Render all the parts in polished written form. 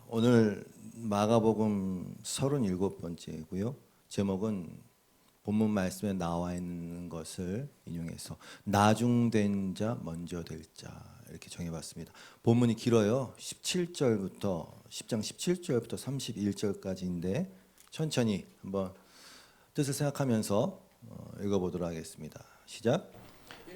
오늘 마가복음 37번째고요. 제목은 본문 말씀에 나와 있는 것을 인용해서 나중된 자 먼저 될 자 이렇게 정해봤습니다. 본문이 길어요. 10장 17절부터 31절까지인데 천천히 한번 뜻을 생각하면서 읽어보도록 하겠습니다. 시작.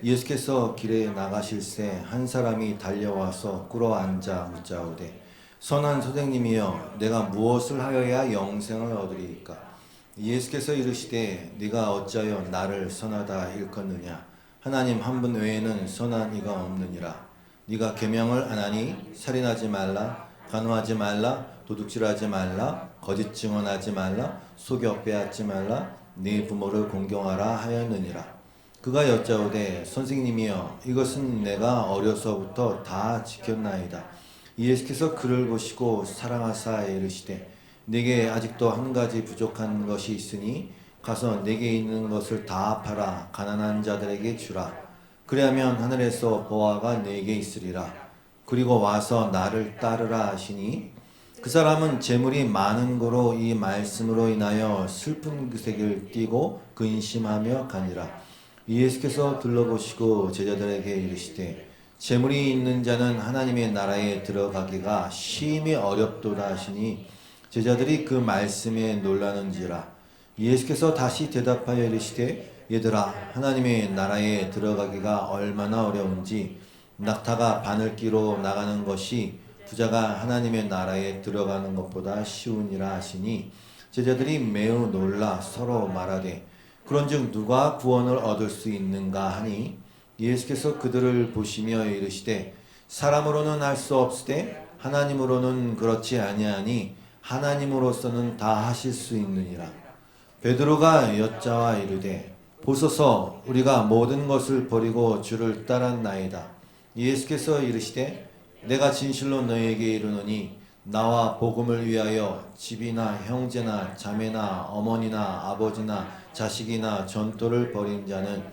예수께서 길에 나가실새 한 사람이 달려와서 꿇어 앉아 묻자오되 선한 선생님이여 내가 무엇을 하여야 영생을 얻으리이까. 예수께서 이르시되 네가 어찌하여 나를 선하다 일컫느냐. 하나님 한 분 외에는 선한 이가 없느니라. 네가 계명을 안 하니 살인하지 말라, 간음하지 말라, 도둑질하지 말라, 거짓 증언하지 말라, 속여 빼앗지 말라, 네 부모를 공경하라 하였느니라. 그가 여짜오되 선생님이여 이것은 내가 어려서부터 다 지켰나이다. 예수께서 그를 보시고 사랑하사 이르시되 네게 아직도 한 가지 부족한 것이 있으니 가서 네게 있는 것을 다 팔아 가난한 자들에게 주라. 그리하면 하늘에서 보화가 네게 있으리라. 그리고 와서 나를 따르라 하시니 그 사람은 재물이 많은 고로 이 말씀으로 인하여 슬픈 기색을 띠고 근심하며 가니라. 예수께서 둘러보시고 제자들에게 이르시되 재물이 있는 자는 하나님의 나라에 들어가기가 심히 어렵도다 하시니 제자들이 그 말씀에 놀라는지라. 예수께서 다시 대답하여 이르시되 얘들아 하나님의 나라에 들어가기가 얼마나 어려운지 낙타가 바늘기로 나가는 것이 부자가 하나님의 나라에 들어가는 것보다 쉬우니라 하시니 제자들이 매우 놀라 서로 말하되 그런즉 누가 구원을 얻을 수 있는가 하니 예수께서 그들을 보시며 이르시되 사람으로는 할 수 없으되 하나님으로는 그렇지 아니하니 하나님으로서는 다 하실 수 있느니라. 베드로가 여짜와 이르되 보소서 우리가 모든 것을 버리고 주를 따랐나이다. 예수께서 이르시되 내가 진실로 너희에게 이르노니 나와 복음을 위하여 집이나 형제나 자매나 어머니나 아버지나 자식이나 전토를 벌인 자는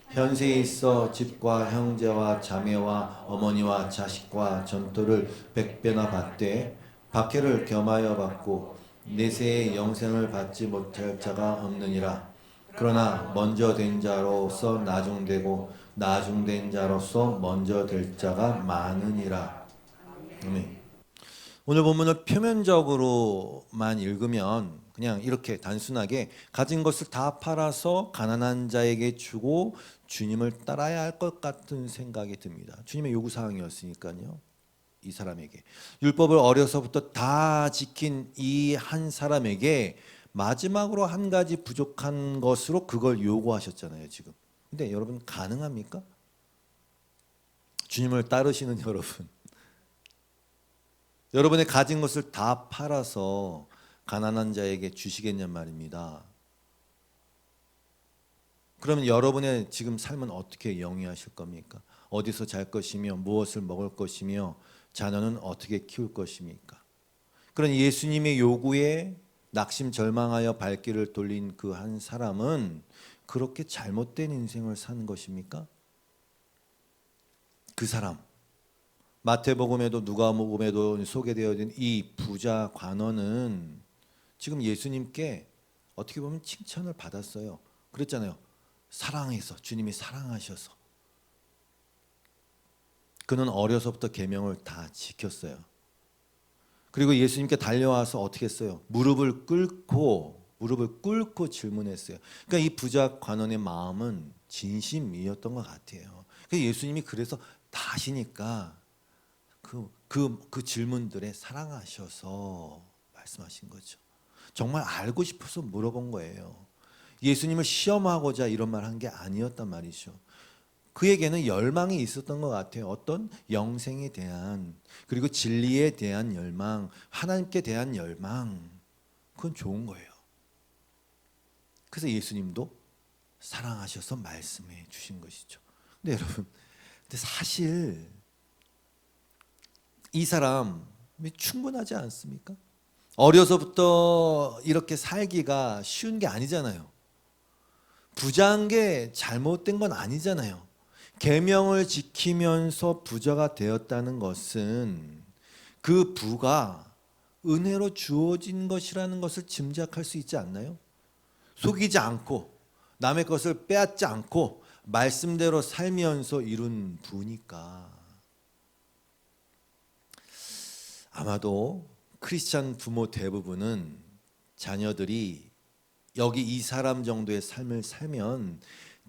현세에 있어 집과 형제와 자매와 어머니와 자식과 전토를 100배나 받되 박해를 겸하여 받고 내세의 영생을 받지 못할 자가 없느니라. 그러나 먼저 된 자로서 나중되고 나중된 자로서 먼저 될 자가 많으니라. 아멘. 오늘 본문을 표면적으로만 읽으면 그냥 이렇게 단순하게 가진 것을 다 팔아서 가난한 자에게 주고 주님을 따라야 할 것 같은 생각이 듭니다. 주님의 요구사항이었으니까요. 이 사람에게 율법을 어려서부터 다 지킨 이 한 사람에게 마지막으로 한 가지 부족한 것으로 그걸 요구하셨잖아요. 지금 근데 여러분 가능합니까? 주님을 따르시는 여러분, 여러분의 가진 것을 다 팔아서 가난한 자에게 주시겠냔 말입니다. 그러면 여러분의 지금 삶은 어떻게 영위하실 겁니까? 어디서 잘 것이며 무엇을 먹을 것이며 자녀는 어떻게 키울 것입니까? 그런 예수님의 요구에 낙심절망하여 발길을 돌린 그 한 사람은 그렇게 잘못된 인생을 사는 것입니까? 그 사람, 마태복음에도 누가복음에도 소개되어 있는 이 부자 관원은 지금 예수님께 어떻게 보면 칭찬을 받았어요. 그랬잖아요. 사랑해서, 주님이 사랑하셔서. 그는 어려서부터 계명을 다 지켰어요. 그리고 예수님께 달려와서 어떻게 했어요? 무릎을 꿇고 질문했어요. 그러니까 이 부자 관원의 마음은 진심이었던 것 같아요. 예수님이 그래서 다 하시니까 그 질문들에 사랑하셔서 말씀하신 거죠. 정말 알고 싶어서 물어본 거예요. 예수님을 시험하고자 이런 말 한 게 아니었단 말이죠. 그에게는 열망이 있었던 것 같아요. 어떤 영생에 대한, 그리고 진리에 대한 열망, 하나님께 대한 열망. 그건 좋은 거예요. 그래서 예수님도 사랑하셔서 말씀해 주신 것이죠. 근데 여러분, 근데 사실 이 사람이 충분하지 않습니까? 어려서부터 이렇게 살기가 쉬운 게 아니잖아요. 부자한 게 잘못된 건 아니잖아요. 계명을 지키면서 부자가 되었다는 것은 그 부가 은혜로 주어진 것이라는 것을 짐작할 수 있지 않나요? 속이지 않고 남의 것을 빼앗지 않고 말씀대로 살면서 이룬 부니까. 아마도 크리스찬 부모 대부분은 자녀들이 여기 이 사람 정도의 삶을 살면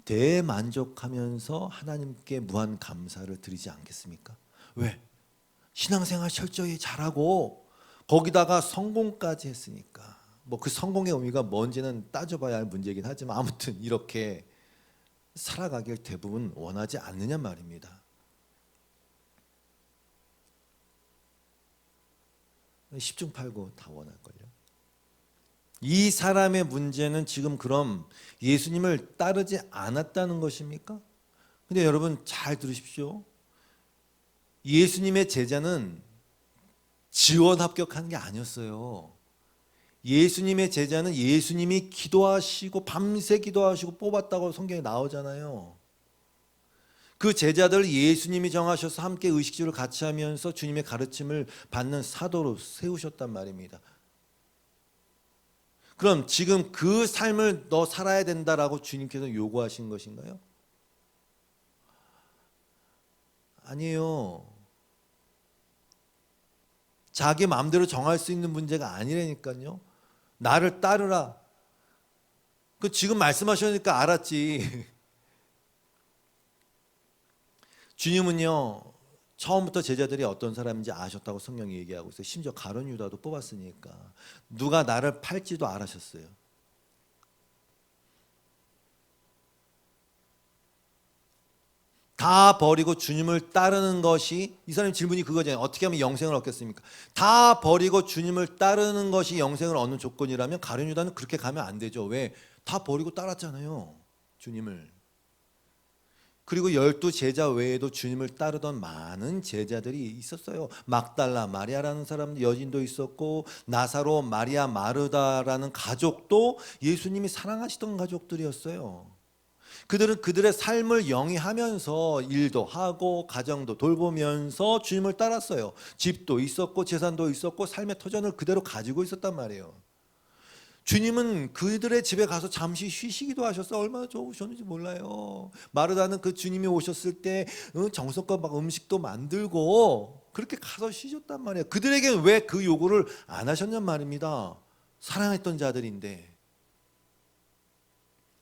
대만족하면서 하나님께 무한 감사를 드리지 않겠습니까? 왜? 신앙생활 철저히 잘하고 거기다가 성공까지 했으니까. 뭐 그 성공의 의미가 뭔지는 따져봐야 할 문제이긴 하지만 아무튼 이렇게 살아가길 대부분 원하지 않느냐 말입니다. 십중팔구 다 원할걸요. 이 사람의 문제는 지금 그럼 예수님을 따르지 않았다는 것입니까? 근데 여러분 잘 들으십시오. 예수님의 제자는 지원 합격한 게 아니었어요. 예수님의 제자는 예수님이 기도하시고 밤새 기도하시고 뽑았다고 성경에 나오잖아요. 그 제자들 예수님이 정하셔서 함께 의식주를 같이 하면서 주님의 가르침을 받는 사도로 세우셨단 말입니다. 그럼 지금 그 삶을 너 살아야 된다라고 주님께서 요구하신 것인가요? 아니에요. 자기 마음대로 정할 수 있는 문제가 아니라니까요. 나를 따르라. 그 지금 말씀하시니까 알았지. 주님은요, 처음부터 제자들이 어떤 사람인지 아셨다고 성경이 얘기하고 있어요. 심지어 가룟 유다도 뽑았으니까. 누가 나를 팔지도 알아셨어요. 다 버리고 주님을 따르는 것이, 이 사람의 질문이 그거잖아요. 어떻게 하면 영생을 얻겠습니까? 다 버리고 주님을 따르는 것이 영생을 얻는 조건이라면 가룟 유다는 그렇게 가면 안 되죠. 왜? 다 버리고 따랐잖아요, 주님을. 그리고 12 제자 외에도 주님을 따르던 많은 제자들이 있었어요. 막달라 마리아라는 사람 여인도 있었고, 나사로 마리아 마르다라는 가족도 예수님이 사랑하시던 가족들이었어요. 그들은 그들의 삶을 영위하면서 일도 하고 가정도 돌보면서 주님을 따랐어요. 집도 있었고 재산도 있었고 삶의 터전을 그대로 가지고 있었단 말이에요. 주님은 그들의 집에 가서 잠시 쉬시기도 하셨어요. 얼마나 좋으셨는지 몰라요. 마르다는 그 주님이 오셨을 때 정성껏 막 음식도 만들고 그렇게 가서 쉬셨단 말이에요. 그들에게는 왜 그 요구를 안 하셨냔 말입니다. 사랑했던 자들인데.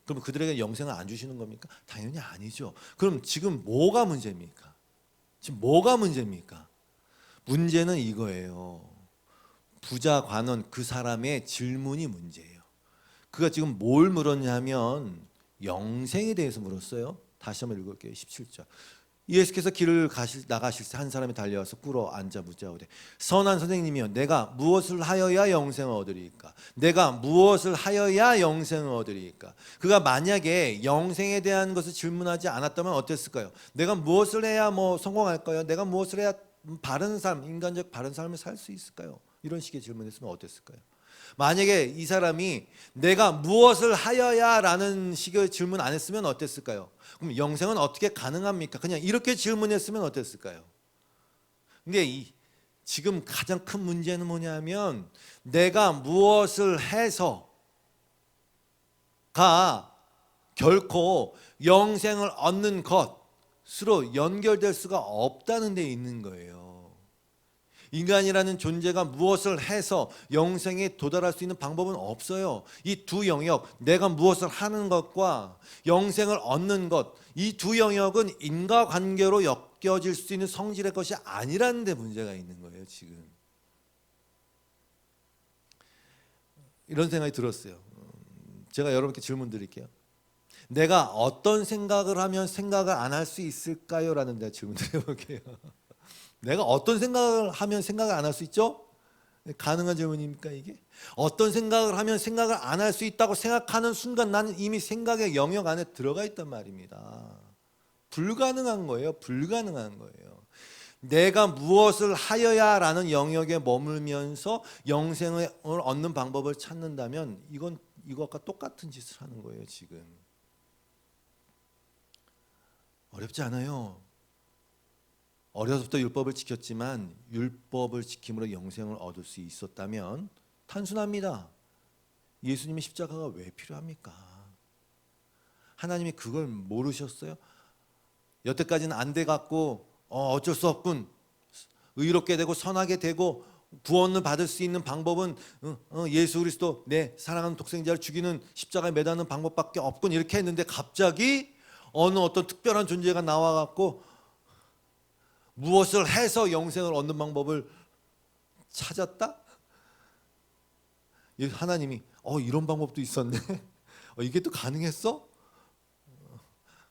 그럼 그들에게 영생을 안 주시는 겁니까? 당연히 아니죠. 그럼 지금 뭐가 문제입니까? 지금 뭐가 문제입니까? 문제는 이거예요. 부자 관원 그 사람의 질문이 문제예요. 그가 지금 뭘 물었냐면 영생에 대해서 물었어요. 다시 한번 읽을게요. 17절. 예수께서 길을 나가실 때 한 사람이 달려와서 꿇어 앉아 묻자오되 선한 선생님이여 내가 무엇을 하여야 영생을 얻으리이까? 내가 무엇을 하여야 영생을 얻으리이까? 그가 만약에 영생에 대한 것을 질문하지 않았다면 어땠을까요? 내가 무엇을 해야 뭐 성공할까요? 내가 무엇을 해야 바른 삶, 인간적 바른 삶을 살 수 있을까요? 이런 식의 질문했으면 어땠을까요? 만약에 이 사람이 내가 무엇을 하여야 라는 식의 질문 안 했으면 어땠을까요? 그럼 영생은 어떻게 가능합니까? 그냥 이렇게 질문했으면 어땠을까요? 근데 지금 가장 큰 문제는 뭐냐면 내가 무엇을 해서가 결코 영생을 얻는 것으로 연결될 수가 없다는 데 있는 거예요. 인간이라는 존재가 무엇을 해서 영생에 도달할 수 있는 방법은 없어요. 이 두 영역, 내가 무엇을 하는 것과 영생을 얻는 것, 이 두 영역은 인과관계로 엮여질 수 있는 성질의 것이 아니라는 데 문제가 있는 거예요, 지금. 이런 생각이 들었어요. 제가 여러분께 질문 드릴게요. 내가 어떤 생각을 하면 생각을 안 할 수 있을까요? 라는 데 질문 드려볼게요. 내가 어떤 생각을 하면 생각을 안 할 수 있죠? 가능한 질문입니까 이게? 어떤 생각을 하면 생각을 안 할 수 있다고 생각하는 순간 나는 이미 생각의 영역 안에 들어가 있단 말입니다. 불가능한 거예요. 불가능한 거예요. 내가 무엇을 하여야 라는 영역에 머물면서 영생을 얻는 방법을 찾는다면 이건 이것과 똑같은 짓을 하는 거예요. 지금 어렵지 않아요. 어려서부터 율법을 지켰지만 율법을 지킴으로 영생을 얻을 수 있었다면 단순합니다. 예수님의 십자가가 왜 필요합니까? 하나님이 그걸 모르셨어요? 여태까지는 안 돼 갖고 어쩔 수 없군. 의롭게 되고 선하게 되고 구원을 받을 수 있는 방법은 예수 그리스도 내 사랑하는 독생자를 죽이는 십자가에 매다는 방법밖에 없군. 이렇게 했는데 갑자기 어떤 특별한 존재가 나와 갖고 무엇을 해서 영생을 얻는 방법을 찾았다? 하나님이 이런 방법도 있었네. 이게 또 가능했어?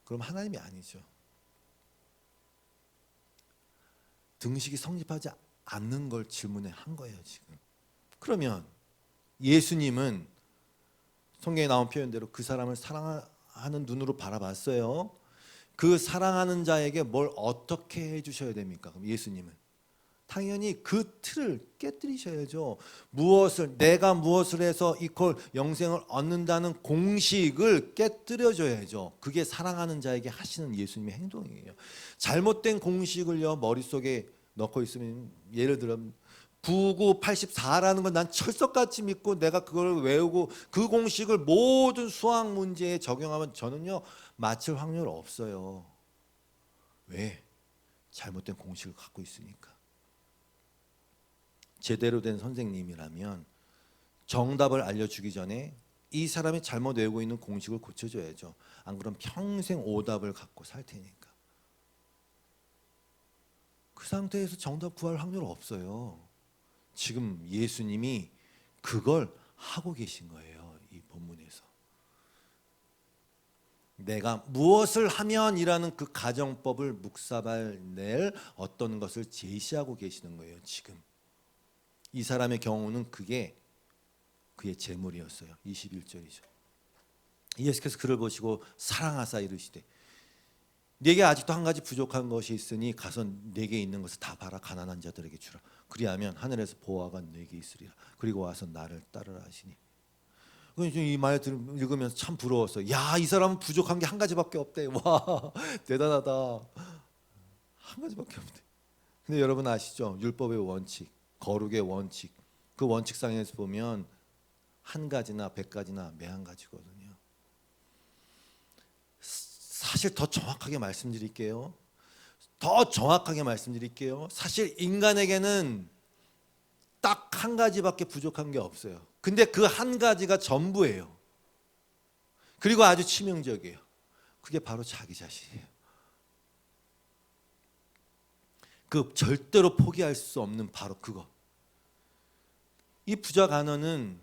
그럼 하나님이 아니죠. 등식이 성립하지 않는 걸 질문에 한 거예요, 지금. 그러면 예수님은 성경에 나온 표현대로 그 사람을 사랑하는 눈으로 바라봤어요. 그 사랑하는 자에게 뭘 어떻게 해주셔야 됩니까? 그럼 예수님은 당연히 그 틀을 깨뜨리셔야죠. 내가 무엇을 해서 이퀄 영생을 얻는다는 공식을 깨뜨려줘야죠. 그게 사랑하는 자에게 하시는 예수님의 행동이에요. 잘못된 공식을요 머릿속에 넣고 있으면, 예를 들어 9984라는 건 난 철석같이 믿고 내가 그걸 외우고 그 공식을 모든 수학 문제에 적용하면 저는요 맞출 확률 없어요. 왜? 잘못된 공식을 갖고 있으니까. 제대로 된 선생님이라면 정답을 알려주기 전에 이 사람이 잘못 외우고 있는 공식을 고쳐줘야죠. 안 그러면 평생 오답을 갖고 살 테니까. 그 상태에서 정답 구할 확률 없어요. 지금 예수님이 그걸 하고 계신 거예요. 이 본문에서. 내가 무엇을 하면이라는 그 가정법을 묵사발낼 어떤 것을 제시하고 계시는 거예요. 지금. 이 사람의 경우는 그게 그의 재물이었어요. 21절이죠. 예수께서 그를 보시고 사랑하사 이르시되 네게 아직도 한 가지 부족한 것이 있으니 가서 네게 있는 것을 다 팔아 가난한 자들에게 주라. 그리하면 하늘에서 보화가 네게 있으리라. 그리고 와서 나를 따르라 하시니. 이 말 읽으면서 참 부러웠어요. 야, 이 사람은 부족한 게 한 가지밖에 없대. 와, 대단하다. 한 가지밖에 없대. 근데 여러분 아시죠? 율법의 원칙, 거룩의 원칙. 그 원칙상에서 보면 한 가지나 100가지나 매한 가지거든요. 사실 더 정확하게 말씀드릴게요. 사실 인간에게는 딱 한 가지밖에 부족한 게 없어요. 근데 그 한 가지가 전부예요. 그리고 아주 치명적이에요. 그게 바로 자기 자신이에요. 그 절대로 포기할 수 없는 바로 그거. 이 부자 간원은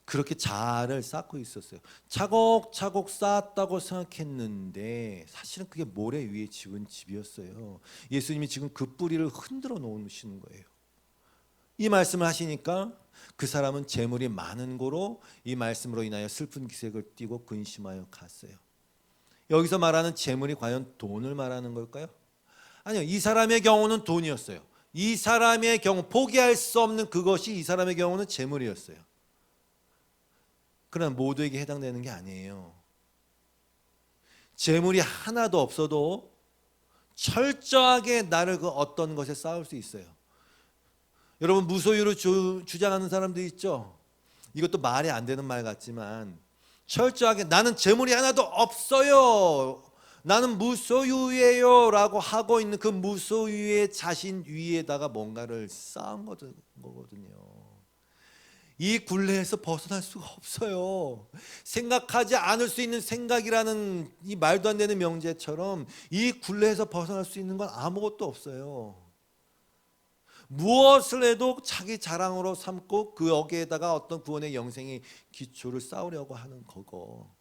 그렇게 자아를 쌓고 있었어요. 차곡차곡 쌓았다고 생각했는데 사실은 그게 모래 위에 지은 집이었어요. 예수님이 지금 그 뿌리를 흔들어 놓으시는 거예요. 이 말씀을 하시니까 그 사람은 재물이 많은 고로 이 말씀으로 인하여 슬픈 기색을 띠고 근심하여 갔어요. 여기서 말하는 재물이 과연 돈을 말하는 걸까요? 아니요. 이 사람의 경우는 돈이었어요. 이 사람의 경우 포기할 수 없는 그것이 이 사람의 경우는 재물이었어요. 그러나 모두에게 해당되는 게 아니에요. 재물이 하나도 없어도 철저하게 나를 그 어떤 것에 쌓을 수 있어요. 여러분 무소유로 주장하는 사람도 있죠. 이것도 말이 안 되는 말 같지만 철저하게 나는 재물이 하나도 없어요. 나는 무소유예요 라고 하고 있는 그 무소유의 자신 위에다가 뭔가를 쌓은 거거든요. 이 굴레에서 벗어날 수가 없어요. 생각하지 않을 수 있는 생각이라는 이 말도 안 되는 명제처럼 이 굴레에서 벗어날 수 있는 건 아무것도 없어요. 무엇을 해도 자기 자랑으로 삼고 그 여기에다가 어떤 구원의 영생의 기초를 쌓으려고 하는 거고.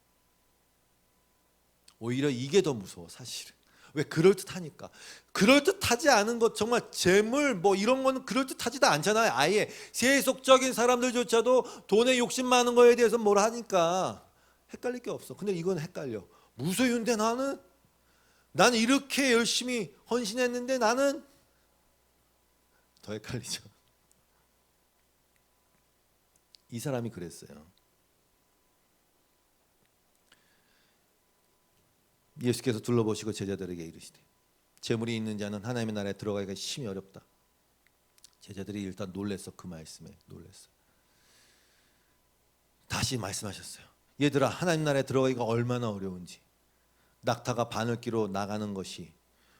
오히려 이게 더 무서워 사실은. 왜? 그럴듯하니까. 그럴듯하지 않은 것, 정말 재물 뭐 이런 거는 그럴듯하지도 않잖아요. 아예 세속적인 사람들조차도 돈에 욕심 많은 거에 대해서 뭘 하니까 헷갈릴 게 없어. 근데 이건 헷갈려. 무소유인데 나는 이렇게 열심히 헌신했는데 나는 더 헷갈리죠. 이 사람이 그랬어요. 예수께서 둘러보시고 제자들에게 이르시되 재물이 있는 자는 하나님의 나라에 들어가기가 심히 어렵다. 제자들이 일단 놀랬어. 그 말씀에 놀랬어. 다시 말씀하셨어요. 얘들아, 하나님 나라에 들어가기가 얼마나 어려운지. 낙타가 바늘기로 나가는 것이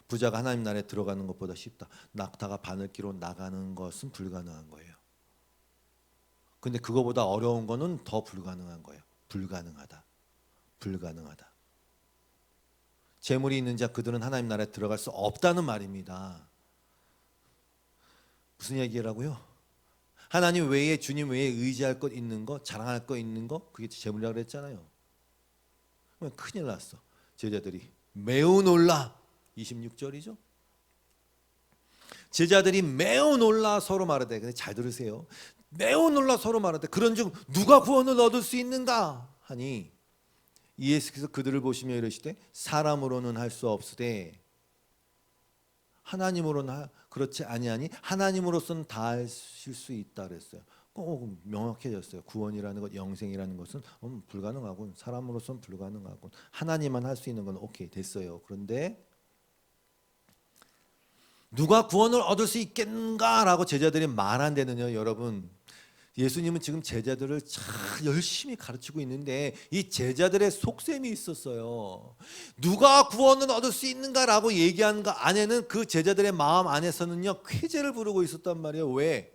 부자가 하나님 나라에 들어가는 것보다 쉽다. 낙타가 바늘기로 나가는 것은 불가능한 거예요. 근데 그거보다 어려운 거는 더 불가능한 거예요. 불가능하다. 불가능하다. 재물이 있는 자 그들은 하나님 나라에 들어갈 수 없다는 말입니다. 무슨 얘기라고요? 하나님 외에, 주님 외에 의지할 것 있는 거, 자랑할 것 있는 거, 그게 재물이라고 그랬잖아요. 큰일 났어. 제자들이 매우 놀라. 26절이죠. 제자들이 매우 놀라 서로 말하되, 근데 잘 들으세요. 매우 놀라 서로 말하되 그런즉 누가 구원을 얻을 수 있는가 하니 예수께서 그들을 보시며 이르시되 사람으로는 할 수 없으되 하나님으로는 그렇지 아니하니 하나님으로서는 다 하실 수 있다 그랬어요. 명확해졌어요. 구원이라는 것, 영생이라는 것은 불가능하군. 사람으로서는 불가능하군. 하나님만 할 수 있는 건 오케이 됐어요. 그런데 누가 구원을 얻을 수 있겠는가라고 제자들이 말한다는요. 여러분, 예수님은 지금 제자들을 참 열심히 가르치고 있는데 이 제자들의 속셈이 있었어요. 누가 구원을 얻을 수 있는가라고 얘기한 거 안에는 그 제자들의 마음 안에서는요 쾌재를 부르고 있었단 말이에요. 왜?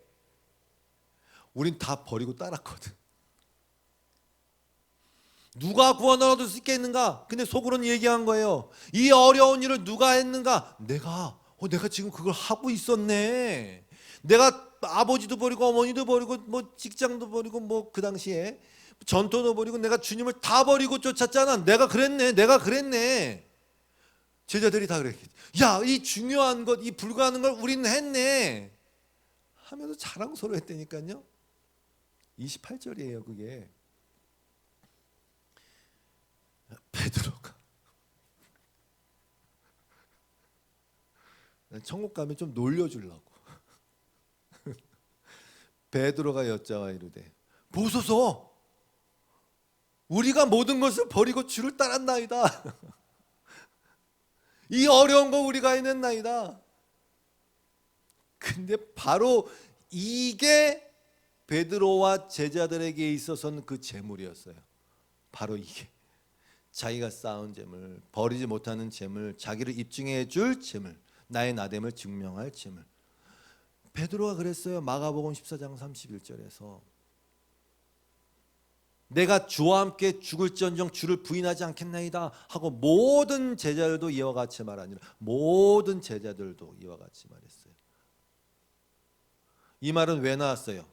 우린 다 버리고 따랐거든. 누가 구원을 얻을 수 있겠는가? 근데 속으로는 얘기한 거예요. 이 어려운 일을 누가 했는가? 내가 지금 그걸 하고 있었네. 내가 아버지도 버리고 어머니도 버리고 뭐 직장도 버리고 뭐 그 당시에 전토도 버리고 내가 주님을 다 버리고 쫓았잖아. 내가 그랬네. 제자들이 다 그랬겠지. 야, 이 중요한 것, 이 불가능한 걸 우리는 했네 하면서 자랑스러워 했다니까요. 28절이에요 그게. 베드로가 천국 가면 좀 놀려주려고 베드로가 여짜와 이르되 보소서 우리가 모든 것을 버리고 주를 따랐나이다. 이 어려운 거 우리가 해냈나이다. 근데 바로 이게 베드로와 제자들에게 있어서는 그 재물이었어요. 바로 이게 자기가 쌓은 재물, 버리지 못하는 재물, 자기를 입증해 줄 재물, 나의 나됨을 증명할 재물. 베드로가 그랬어요. 마가복음 14장 31절에서 내가 주와 함께 죽을지언정 주를 부인하지 않겠나이다 하고 모든 제자들도 이와 같이 말하니라. 모든 제자들도 이와 같이 말했어요. 이 말은 왜 나왔어요?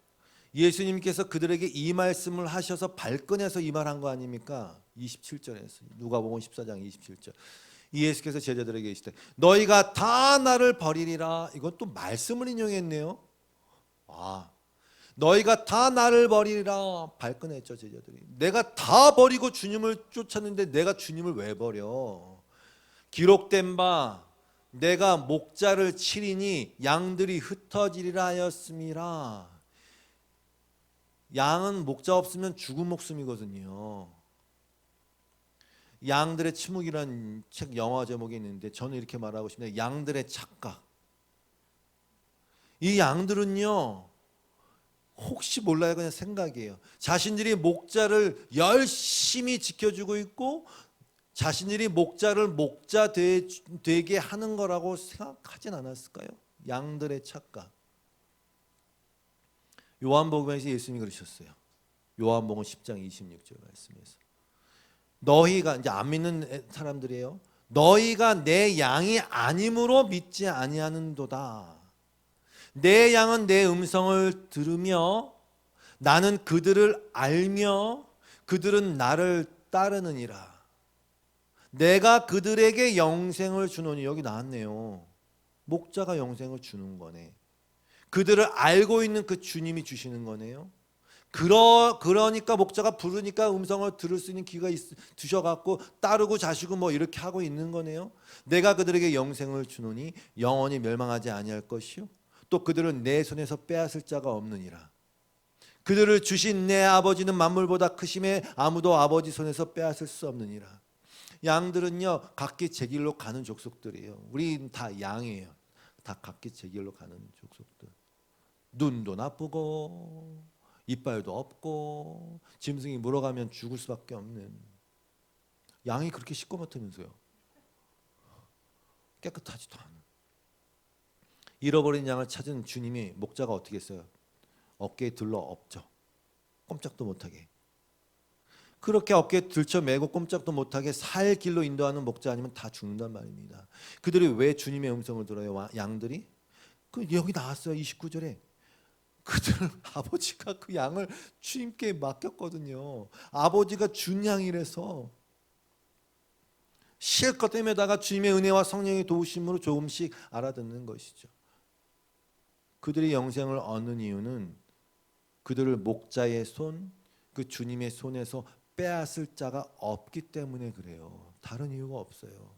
예수님께서 그들에게 이 말씀을 하셔서 발끈해서 이 말한 거 아닙니까? 27절에서 누가복음 14장 27절. 예수께서 제자들에게 이르시되 너희가 다 나를 버리리라. 이것도 말씀을 인용했네요. 너희가 다 나를 버리리라. 발끈했죠 제자들이. 내가 다 버리고 주님을 쫓았는데 내가 주님을 왜 버려? 기록된 바 내가 목자를 치리니 양들이 흩어지리라 하였음이라. 양은 목자 없으면 죽은 목숨이거든요. 양들의 침묵이라는 책 영화 제목이 있는데 저는 이렇게 말하고 싶네요. 양들의 착각. 이 양들은요 혹시 몰라요 그냥 생각이에요. 자신들이 목자를 열심히 지켜주고 있고 자신들이 목자를 목자 되게 하는 거라고 생각하진 않았을까요? 양들의 착각. 요한복음에서 예수님이 그러셨어요. 요한복음 10장 26절 말씀에서 너희가 이제 안 믿는 사람들이에요. 너희가 내 양이 아님으로 믿지 아니하는도다. 내 양은 내 음성을 들으며 나는 그들을 알며 그들은 나를 따르느니라. 내가 그들에게 영생을 주노니. 여기 나왔네요. 목자가 영생을 주는 거네. 그들을 알고 있는 그 주님이 주시는 거네요. 그러니까 목자가 부르니까 음성을 들을 수 있는 귀가 두셔갖고 따르고 자시고 뭐 이렇게 하고 있는 거네요. 내가 그들에게 영생을 주노니 영원히 멸망하지 아니할 것이요 또 그들은 내 손에서 빼앗을 자가 없느니라. 그들을 주신 내 아버지는 만물보다 크심에 아무도 아버지 손에서 빼앗을 수 없느니라. 양들은요 각기 제 길로 가는 족속들이에요. 우리 다 양이에요. 다 각기 제 길로 가는 족속들. 눈도 나쁘고 이빨도 없고 짐승이 물어가면 죽을 수밖에 없는 양이 그렇게 시꺼멓다면서요. 깨끗하지도 않은. 잃어버린 양을 찾은 주님이 목자가 어떻게 했어요? 어깨에 들러 업죠. 꼼짝도 못하게. 그렇게 어깨에 들쳐매고 꼼짝도 못하게 살 길로 인도하는 목자 아니면 다 죽는단 말입니다. 그들이 왜 주님의 음성을 들어요? 양들이? 여기 나왔어요. 29절에. 그들 아버지가 그 양을 주님께 맡겼거든요. 아버지가 준 양이라서 실컷 헤매다가 주님의 은혜와 성령의 도우심으로 조금씩 알아듣는 것이죠. 그들이 영생을 얻는 이유는 그들을 목자의 손, 그 주님의 손에서 빼앗을 자가 없기 때문에 그래요. 다른 이유가 없어요.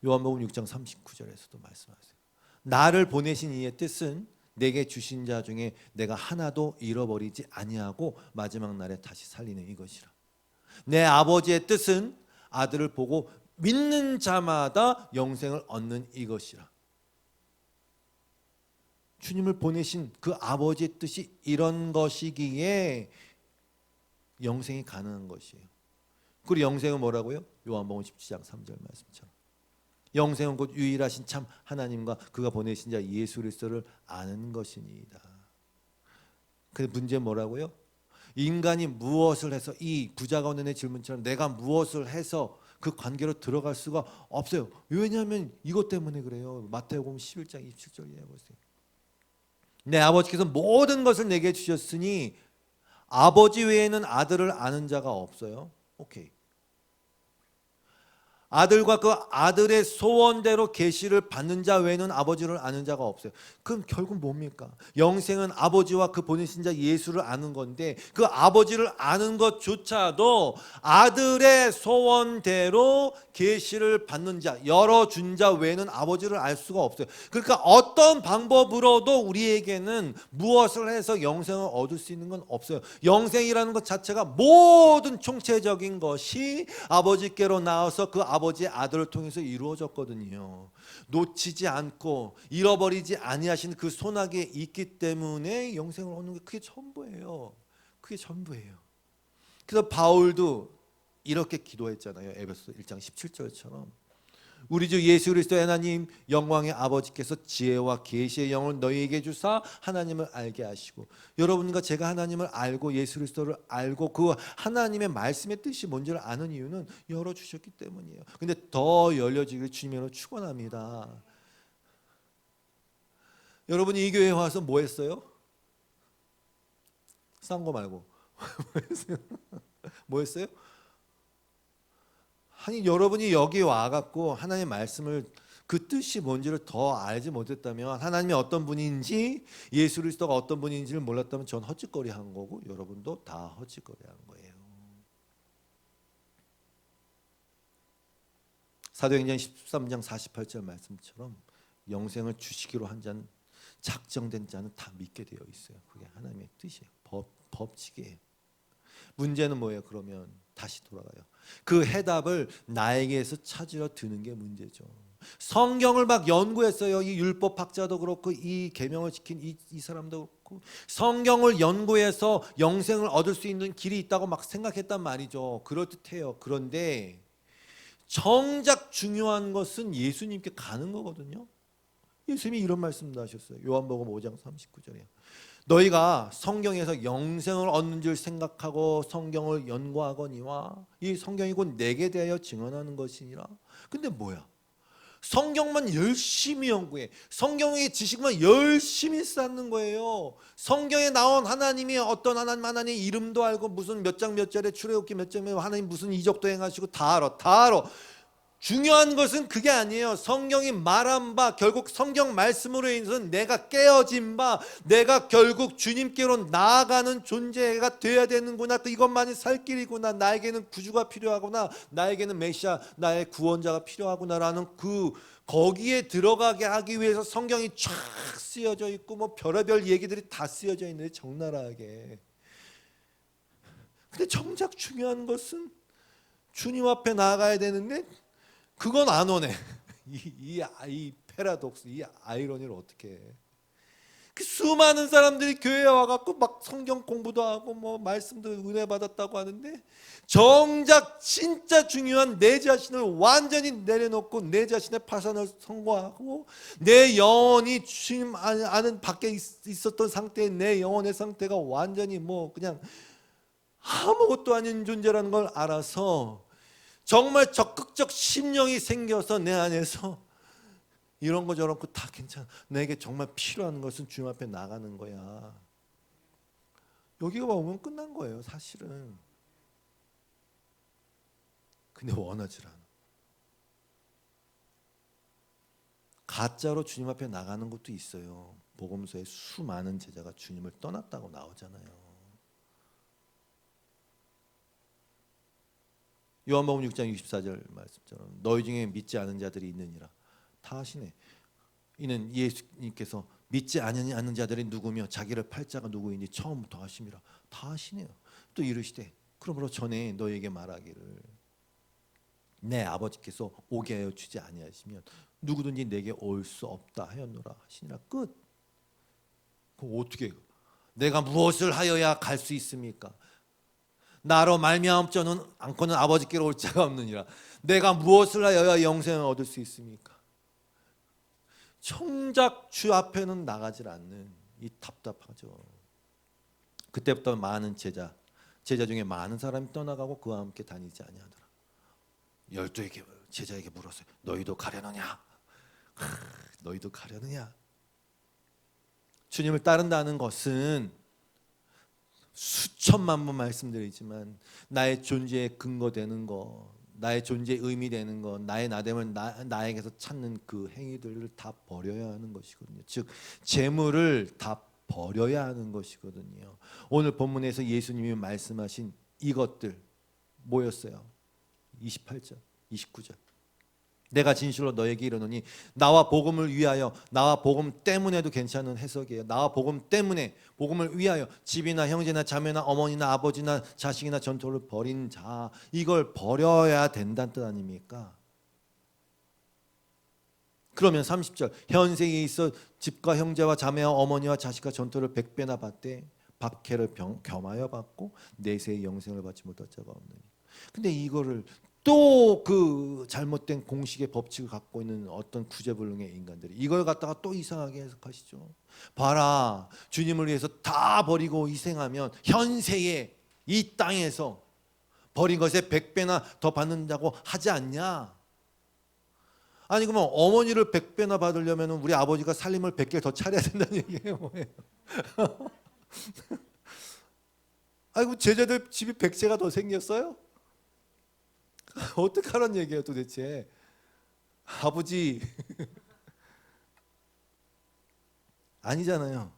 요한복음 6장 39절에서도 말씀하세요. 나를 보내신 이의 뜻은 내게 주신 자 중에 내가 하나도 잃어버리지 아니하고 마지막 날에 다시 살리는 이것이라. 내 아버지의 뜻은 아들을 보고 믿는 자마다 영생을 얻는 이것이라. 주님을 보내신 그 아버지의 뜻이 이런 것이기에 영생이 가능한 것이에요. 그리고 영생은 뭐라고요? 요한복음 17장 3절 말씀처럼. 영생은 곧 유일하신 참 하나님과 그가 보내신 자 예수 그리스도를 아는 것이니이다. 근데 문제는 뭐라고요? 인간이 무엇을 해서 이 부자가 오는 애 질문처럼 내가 무엇을 해서 그 관계로 들어갈 수가 없어요. 왜냐하면 이것 때문에 그래요. 마태복음 11장 27절 이해해보세요. 내 아버지께서 모든 것을 내게 주셨으니 아버지 외에는 아들을 아는 자가 없어요. 오케이. 아들과 그 아들의 소원대로 계시를 받는 자 외에는 아버지를 아는 자가 없어요. 그럼 결국 뭡니까? 영생은 아버지와 그 보내신 자 예수를 아는 건데 그 아버지를 아는 것조차도 아들의 소원대로 계시를 받는 자, 열어준 자 외에는 아버지를 알 수가 없어요. 그러니까 어떤 방법으로도 우리에게는 무엇을 해서 영생을 얻을 수 있는 건 없어요. 영생이라는 것 자체가 모든 총체적인 것이 아버지께로 나와서 그 아버지의 아들을 통해서 이루어졌거든요. 놓치지 않고 잃어버리지 아니하신 그 손아귀에 있기 때문에 영생을 얻는 게 그게 전부예요. 그게 전부예요. 그래서 바울도 이렇게 기도했잖아요. 에베소 1장 17절처럼 우리 주 예수 그리스도의 하나님 영광의 아버지께서 지혜와 계시의 영을 너희에게 주사 하나님을 알게 하시고, 여러분과 제가 하나님을 알고 예수 그리스도를 알고 그 하나님의 말씀의 뜻이 뭔지를 아는 이유는 열어주셨기 때문이에요. 근데 더 열려지길 주님으로 축원합니다. 여러분이 이 교회에 와서 뭐 했어요? 싼 거 말고 뭐 했어요? 아니 여러분이 여기 와갖고 하나님의 말씀을 그 뜻이 뭔지를 더 알지 못했다면, 하나님이 어떤 분인지 예수 그리스도가 어떤 분인지를 몰랐다면 전 헛짓거리 한 거고 여러분도 다 헛짓거리 한 거예요. 사도행전 13장 48절 말씀처럼 영생을 주시기로 한 자는, 작정된 자는 다 믿게 되어 있어요. 그게 하나님의 뜻이에요. 법칙이에요. 문제는 뭐예요? 그러면 다시 돌아가요. 그 해답을 나에게서 찾으러 드는 게 문제죠. 성경을 막 연구했어요. 이 율법학자도 그렇고 이 계명을 지킨 이 사람도 그렇고 성경을 연구해서 영생을 얻을 수 있는 길이 있다고 막 생각했단 말이죠. 그럴듯해요. 그런데 정작 중요한 것은 예수님께 가는 거거든요. 예수님이 이런 말씀도 하셨어요. 요한복음 5장 39절이에요. 너희가 성경에서 영생을 얻는 줄 생각하고 성경을 연구하거니와 이 성경이 곧 내게 대하여 증언하는 것이니라. 근데 뭐야? 성경만 열심히 연구해. 성경의 지식만 열심히 쌓는 거예요. 성경에 나온 하나님이 어떤 하나님 이름도 알고 무슨 몇 장 몇 절에 출애굽기 몇 장에 하나님 무슨 이적도 행하시고 다 알아. 중요한 것은 그게 아니에요. 성경이 말한 바, 결국 성경 말씀으로 인해서 내가 깨어진 바, 내가 결국 주님께로 나아가는 존재가 되어야 되는구나. 또 이것만이 살 길이구나. 나에게는 구주가 필요하구나. 나에게는 메시아, 나의 구원자가 필요하구나라는 거기에 들어가게 하기 위해서 성경이 쫙 쓰여져 있고 뭐 별의별 얘기들이 다 쓰여져 있는데 적나라하게. 근데 정작 중요한 것은 주님 앞에 나가야 되는데 그건 안 오네. 이 패러독스, 이 아이러니를 어떻게 해? 그 수많은 사람들이 교회에 와갖고 막 성경 공부도 하고 뭐 말씀도 은혜 받았다고 하는데 정작 진짜 중요한 내 자신을 완전히 내려놓고 내 자신의 파산을 선고하고 내 영혼이 주님 아는 밖에 있었던 상태의 내 영혼의 상태가 완전히 뭐 그냥 아무것도 아닌 존재라는 걸 알아서 정말 적극적 심령이 생겨서 내 안에서 이런 거 저런 거 다 괜찮아. 내게 정말 필요한 것은 주님 앞에 나가는 거야. 여기가 오면 끝난 거예요, 사실은. 근데 원하지 않아. 가짜로 주님 앞에 나가는 것도 있어요. 복음서에 수많은 제자가 주님을 떠났다고 나오잖아요. 요한복음 6장 64절 말씀처럼 너희 중에 믿지 않은 자들이 있느니라. 다 하시네. 이는 예수님께서 믿지 않는 자들이 누구며 자기를 팔 자가 누구인지 처음부터 하심이라. 다 하시네요. 또 이르시되 그러므로 전에 너에게 말하기를 내 아버지께서 오게 하여 주지 아니하시면 누구든지 내게 올 수 없다 하였노라 하시니라. 끝. 그럼 어떻게 내가 무엇을 하여야 갈 수 있습니까? 나로 말미암지 않고는 아버지께로 올 자가 없느니라. 내가 무엇을 하여야 영생을 얻을 수 있습니까? 정작 주 앞에는 나가질 않는 이 답답하죠. 그때부터 많은 제자 중에 많은 사람이 떠나가고 그와 함께 다니지 아니하더라. 12에게 제자에게 물었어요. 너희도 가려느냐? 너희도 가려느냐? 주님을 따른다는 것은 수천만 번 말씀드리지만 나의 존재에 근거되는 것, 나의 존재에 의미되는 것, 나의 나됨을 나에게서 찾는 그 행위들을 다 버려야 하는 것이거든요. 즉 재물을 다 버려야 하는 것이거든요. 오늘 본문에서 예수님이 말씀하신 이것들 뭐였어요? 28절, 29절. 내가 진실로 너에게 이르노니 나와 복음을 위하여, 나와 복음 때문에도 괜찮은 해석이에요. 나와 복음 때문에, 복음을 위하여 집이나 형제나 자매나 어머니나 아버지나 자식이나 전토를 벌인 자, 이걸 버려야 된다는 뜻 아닙니까? 그러면 30절 현세에 있어 집과 형제와 자매와 어머니와 자식과 전토를 100배나 받되 박해를 겸하여 받고 내세의 영생을 받지 못할 자가 없느니. 근데 이거를 또 그 잘못된 공식의 법칙을 갖고 있는 어떤 구제불능의 인간들이 이걸 갖다가 또 이상하게 해석하시죠. 봐라, 주님을 위해서 다 버리고 희생하면 현세에 이 땅에서 버린 것에 100배나 더 받는다고 하지 않냐? 아니 그러면 어머니를 100배나 받으려면 우리 아버지가 살림을 100개 더 차려야 된다는 얘기예요, 뭐예요? 아이고 제자들 집이 100채가 더 생겼어요? 어떡하란 얘기예요 도대체? 아버지 아니잖아요.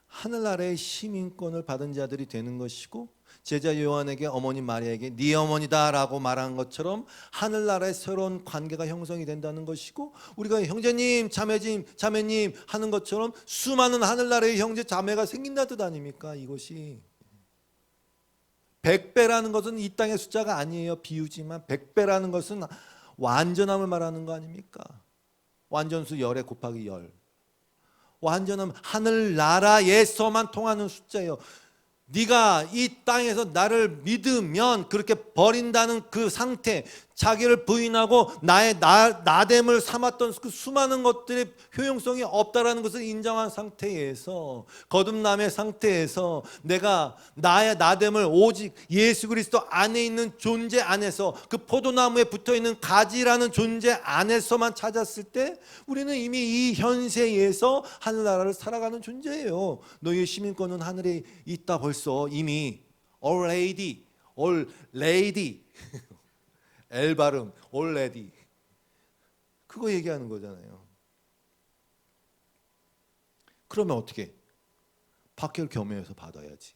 하늘나라의 시민권을 받은 자들이 되는 것이고 제자 요한에게 어머니 마리아에게 네 어머니다라고 말한 것처럼 하늘나라의 새로운 관계가 형성이 된다는 것이고 우리가 형제님 자매님 하는 것처럼 수많은 하늘나라의 형제 자매가 생긴다는 뜻 아닙니까? 이것이 100배라는 것은 이 땅의 숫자가 아니에요. 비유지만 100배라는 것은 완전함을 말하는 거 아닙니까? 완전수 10에 곱하기 10. 완전함 하늘나라에서만 통하는 숫자예요. 네가 이 땅에서 나를 믿으면 그렇게 버린다는 그 상태, 자기를 부인하고 나의 나됨을 삼았던 그 수많은 것들의 효용성이 없다라는 것을 인정한 상태에서, 거듭남의 상태에서 내가 나의 나됨을 오직 예수 그리스도 안에 있는 존재 안에서, 그 포도나무에 붙어있는 가지라는 존재 안에서만 찾았을 때 우리는 이미 이 현세에서 하늘나라를 살아가는 존재예요. 너희의 시민권은 하늘에 있다. 벌써 이미 already 엘 발음 already 그거 얘기하는 거잖아요. 그러면 어떻게? 박해를 겸해서 받아야지.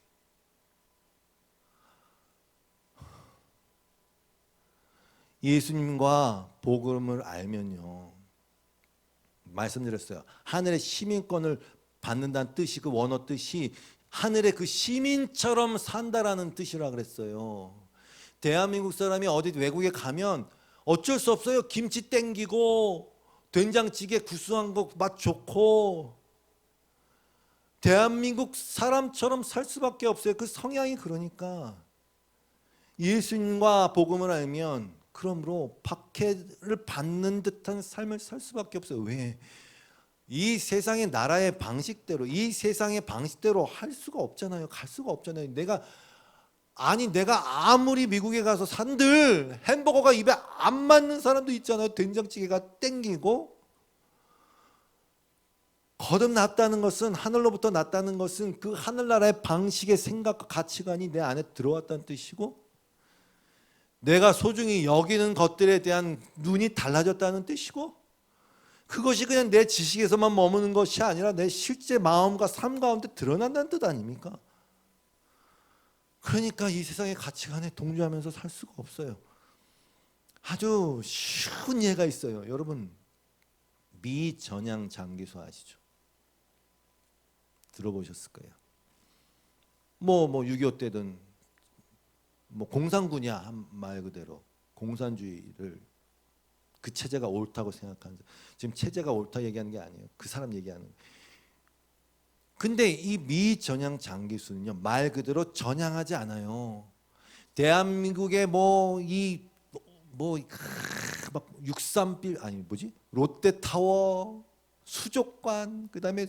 예수님과 복음을 알면요, 말씀드렸어요. 하늘의 시민권을 받는다는 뜻이, 그 원어 뜻이 하늘의 그 시민처럼 산다라는 뜻이라 그랬어요. 대한민국 사람이 어디 외국에 가면 어쩔 수 없어요. 김치 땡기고 된장찌개 구수한 거 맛 좋고 대한민국 사람처럼 살 수밖에 없어요. 그 성향이 그러니까 예수님과 복음을 알면 그러므로 박해를 받는 듯한 삶을 살 수밖에 없어요. 왜? 이 세상의 나라의 방식대로 이 세상의 방식대로 할 수가 없잖아요. 갈 수가 없잖아요. 내가 아무리 미국에 가서 산들 햄버거가 입에 안 맞는 사람도 있잖아요. 된장찌개가 땡기고 거듭났다는 것은 하늘로부터 났다는 것은 그 하늘나라의 방식의 생각과 가치관이 내 안에 들어왔다는 뜻이고 내가 소중히 여기는 것들에 대한 눈이 달라졌다는 뜻이고 그것이 그냥 내 지식에서만 머무는 것이 아니라 내 실제 마음과 삶 가운데 드러난다는 뜻 아닙니까? 그러니까 이 세상의 가치관에 동조하면서 살 수가 없어요. 아주 쉬운 예가 있어요. 여러분 미전향 장기수 아시죠? 들어보셨을 거예요. 뭐 6.25 때든 뭐 공산군이야 한 말 그대로 공산주의를 그 체제가 옳다고 생각하는 지금 체제가 옳다 얘기하는 게 아니에요. 그 사람 얘기하는 거예요. 근데 이 미전향 장기수는요 말 그대로 전향하지 않아요. 대한민국의 막 63빌 아니 뭐지 롯데타워 수족관 그다음에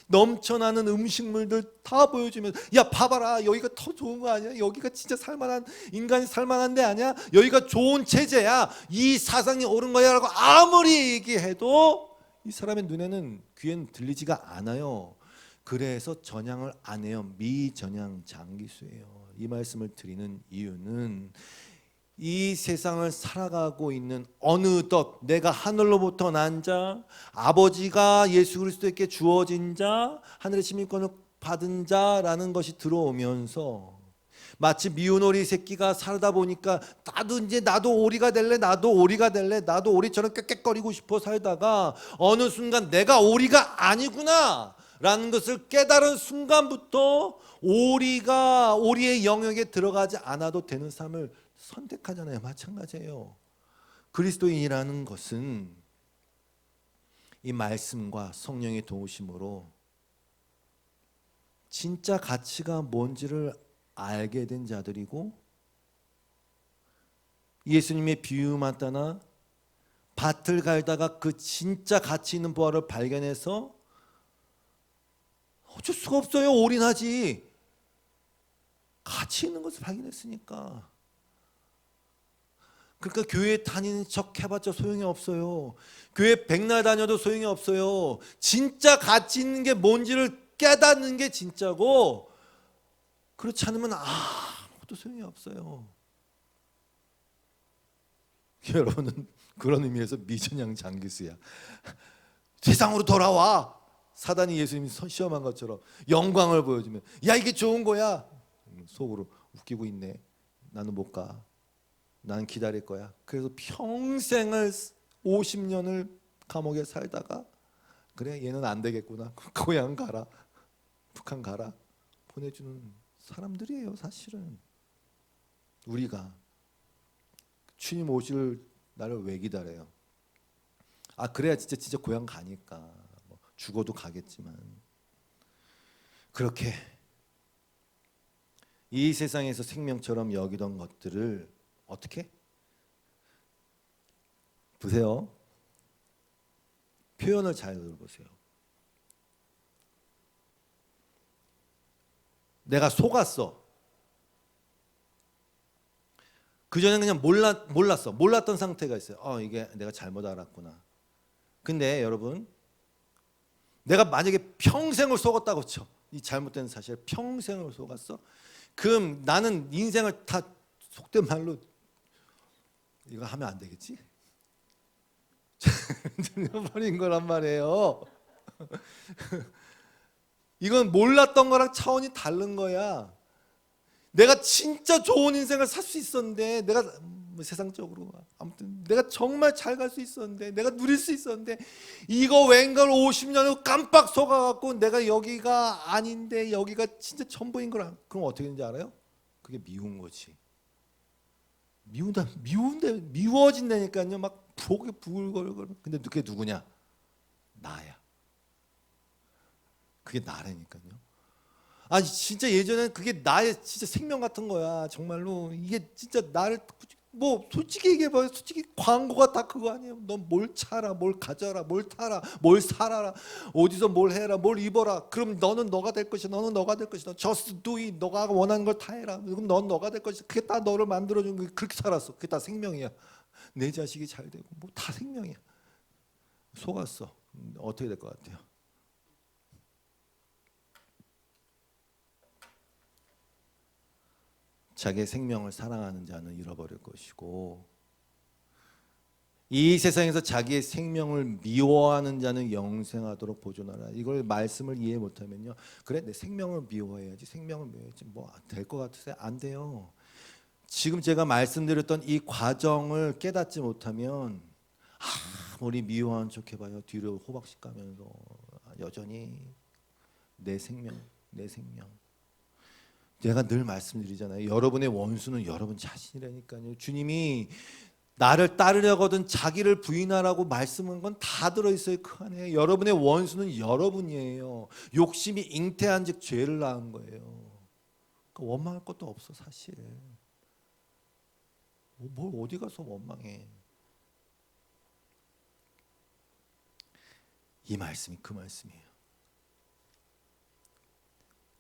넘쳐나는 음식물들 다 보여주면 야 봐봐라 여기가 더 좋은 거 아니야? 여기가 진짜 살만한 인간이 살만한 데 아니야? 여기가 좋은 체제야. 이 사상이 옳은 거야 라고 아무리 얘기해도 이 사람의 눈에는 귀에는 들리지가 않아요. 그래서 전향을 안 해요. 미전향 장기수예요. 이 말씀을 드리는 이유는 이 세상을 살아가고 있는 어느덧 내가 하늘로부터 난 자, 아버지가 예수 그리스도에게 주어진 자, 하늘의 시민권을 받은 자라는 것이 들어오면서 마치 미운 오리 새끼가 살다 보니까 나도 오리가 될래, 나도 오리가 될래, 나도 오리처럼 꽥꽥거리고 싶어 살다가 어느 순간 내가 오리가 아니구나 라는 것을 깨달은 순간부터 오리의 영역에 들어가지 않아도 되는 삶을 선택하잖아요. 마찬가지예요. 그리스도인이라는 것은 이 말씀과 성령의 도우심으로 진짜 가치가 뭔지를 알게 된 자들이고 예수님의 비유만 따나 밭을 갈다가 그 진짜 가치 있는 보화를 발견해서 어쩔 수가 없어요. 올인하지. 가치 있는 것을 발견했으니까. 그러니까 교회 다니는 척 해봤자 소용이 없어요. 교회 백날 다녀도 소용이 없어요. 진짜 가치 있는 게 뭔지를 깨닫는 게 진짜고 그렇지 않으면 아무것도 소용이 없어요. 여러분은 그런 의미에서 미전향 장기수야. 세상으로 돌아와. 사단이 예수님이 시험한 것처럼 영광을 보여주면 야 이게 좋은 거야. 속으로 웃기고 있네. 나는 못 가. 나는 기다릴 거야. 그래서 평생을 50년을 감옥에 살다가 그래 얘는 안 되겠구나. 고향 가라. 북한 가라. 보내주는 사람들이에요. 사실은. 우리가 주님 오실 날을 왜 기다려요? 그래야 진짜 고향 가니까 뭐 죽어도 가겠지만 그렇게 이 세상에서 생명처럼 여기던 것들을 어떻게? 보세요. 표현을 잘 들어보세요. 내가 속았어. 그전에는 그냥 몰랐어. 몰랐던 상태가 있어요. 이게 내가 잘못 알았구나. 근데 여러분 내가 만약에 평생을 속았다고 쳐. 이 잘못된 사실 평생을 속았어. 그럼 나는 인생을 다 속된 말로 이거 하면 안 되겠지? 버린 거란 말이에요. 이건 몰랐던 거랑 차원이 다른 거야. 내가 진짜 좋은 인생을 살 수 있었는데 내가 세상적으로 아무튼 내가 정말 잘 갈 수 있었는데 내가 누릴 수 있었는데 이거 웬걸 50년을 깜빡 속아갖고 내가 여기가 아닌데 여기가 진짜 전부인 거라. 그럼 어떻게 되는지 알아요? 그게 미운 거지. 미워진다니까요. 막 속이 부글거려. 근데 그게 누구냐? 나야. 그게 나라니까요. 아니 진짜 예전엔 그게 나의 진짜 생명 같은 거야. 정말로 이게 진짜 나를 뭐 솔직히 얘기해봐요. 솔직히 광고가 다 그거 아니에요. 넌 뭘 차라, 뭘 가져라, 뭘 타라, 뭘 살아라, 어디서 뭘 해라, 뭘 입어라. 그럼 너는 너가 될 것이다. 너는 너가 될 것이다. Just do it. 너가 원하는 걸 다 해라. 그럼 넌 너가 될 것이다. 그게 다 너를 만들어준 거. 그렇게 살았어. 그게 다 생명이야. 내 자식이 잘 되고 뭐 다 생명이야. 속았어. 어떻게 될 것 같아요? 자기의 생명을 사랑하는 자는 잃어버릴 것이고 이 세상에서 자기의 생명을 미워하는 자는 영생하도록 보존하라. 이걸 말씀을 이해 못하면요. 그래 내 생명을 미워해야지. 생명을 미워해야지. 뭐 될 것 같으세요? 안 돼요. 지금 제가 말씀드렸던 이 과정을 깨닫지 못하면 아무리 미워한 척 해봐요. 뒤로 호박씩 가면서 여전히 내 생명. 제가 늘 말씀드리잖아요. 여러분의 원수는 여러분 자신이라니까요. 주님이 나를 따르려거든 자기를 부인하라고 말씀한 건 다 들어있어요. 그 안에 여러분의 원수는 여러분이에요. 욕심이 잉태한 즉 죄를 낳은 거예요. 그러니까 원망할 것도 없어 사실. 뭘 어디 가서 원망해. 이 말씀이 그 말씀이에요.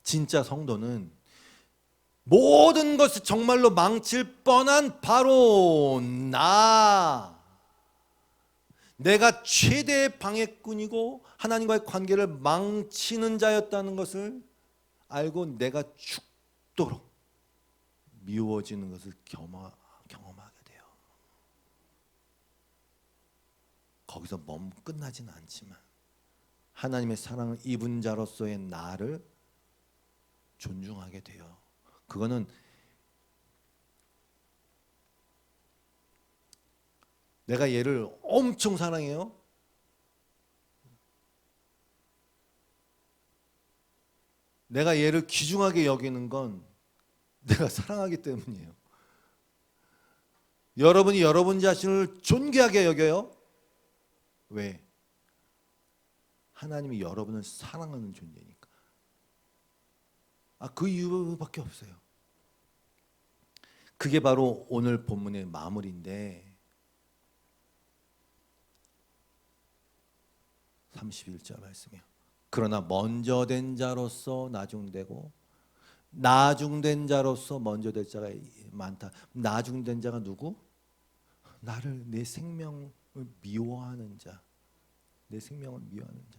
진짜 성도는 모든 것을 정말로 망칠 뻔한 바로 내가 최대의 방해꾼이고 하나님과의 관계를 망치는 자였다는 것을 알고 내가 죽도록 미워지는 것을 경험하게 돼요. 거기서 끝나지는 않지만 하나님의 사랑을 입은 자로서의 나를 존중하게 돼요. 그거는 내가 얘를 엄청 사랑해요. 내가 얘를 귀중하게 여기는 건 내가 사랑하기 때문이에요. 여러분이 여러분 자신을 존귀하게 여겨요. 왜? 하나님이 여러분을 사랑하는 존재니까. 그 이유밖에 없어요. 그게 바로 오늘 본문의 마무리인데 31절 말씀이에요. 그러나 먼저 된 자로서 나중되고 나중된 자로서 먼저 될 자가 많다. 나중된 자가 누구? 나를 내 생명을 미워하는 자. 내 생명을 미워하는 자.